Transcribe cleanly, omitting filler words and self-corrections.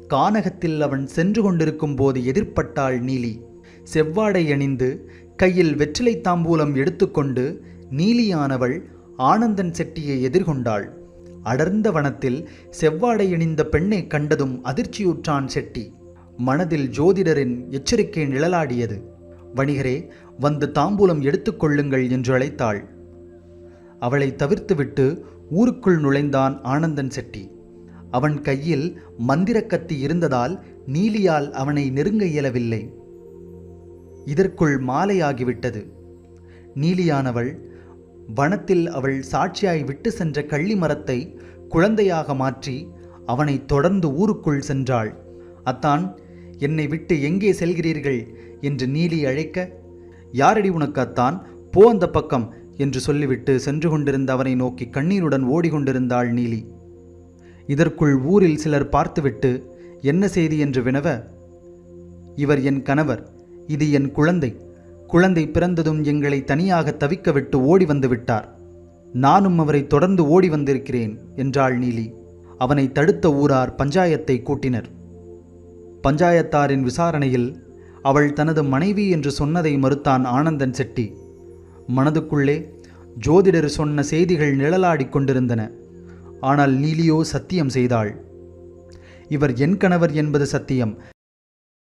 கானகத்தில் அவன் சென்று கொண்டிருக்கும் போது எதிர்ப்பட்டாள் நீலி. செவ்வாடை அணிந்து கையில் வெற்றிலை தாம்பூலம் எடுத்துக்கொண்டு நீலியானவள் ஆனந்தன் செட்டியை எதிர்கொண்டாள். அடர்ந்த வனத்தில் செவ்வாடை அணிந்த பெண்ணை கண்டதும் அதிர்ச்சியுற்றான் செட்டி. மனதில் ஜோதிடரின் எச்சரிக்கை நிழலாடியது. வணிகரே, வந்து தாம்பூலம் எடுத்துக்கொள்ளுங்கள் என்று அழைத்தாள். அவளை தவிர்த்துவிட்டு ஊருக்குள் நுழைந்தான் ஆனந்தன் செட்டி. அவன் கையில் மந்திரக்கத்தி இருந்ததால் நீலியால் அவனை நெருங்க இயலவில்லை. இதற்குள் மாலையாகிவிட்டது. நீலியானவள் வனத்தில் அவள் சாட்சியாய் விட்டு சென்ற கள்ளி மரத்தை குழந்தையாக மாற்றி அவனை தொடர்ந்து ஊருக்குள் சென்றாள். அத்தான், என்னை விட்டு எங்கே செல்கிறீர்கள் என்று நீலி அழைக்க, யாரடி உனக்கு அத்தான், போ அந்த பக்கம் என்று சொல்லிவிட்டு சென்று கொண்டிருந்த அவனை நோக்கி கண்ணீருடன் ஓடிக்கொண்டிருந்தாள் நீலி. இதற்குள் ஊரில் சிலர் பார்த்துவிட்டு என்ன செய்தி என்று வினவ, இவர் என் கணவர், இது என் குழந்தை. குழந்தை பிறந்ததும் எங்களை தனியாக தவிக்க விட்டு ஓடி வந்து விட்டார். நானும் அவரை தொடர்ந்து ஓடி வந்திருக்கிறேன் என்றாள் நீலி. அவனை தடுத்த ஊரார் பஞ்சாயத்தை கூட்டினர். பஞ்சாயத்தாரின் விசாரணையில் அவள் தனது மனைவி என்று சொன்னதை மறுத்தான் ஆனந்தன் செட்டி. மனதுக்குள்ளே ஜோதிடர் சொன்ன செய்திகள் நிழலாடி கொண்டிருந்தன. ஆனால் நீலியோ சத்தியம் செய்தாள். இவர் என் கணவர் என்பது சத்தியம்,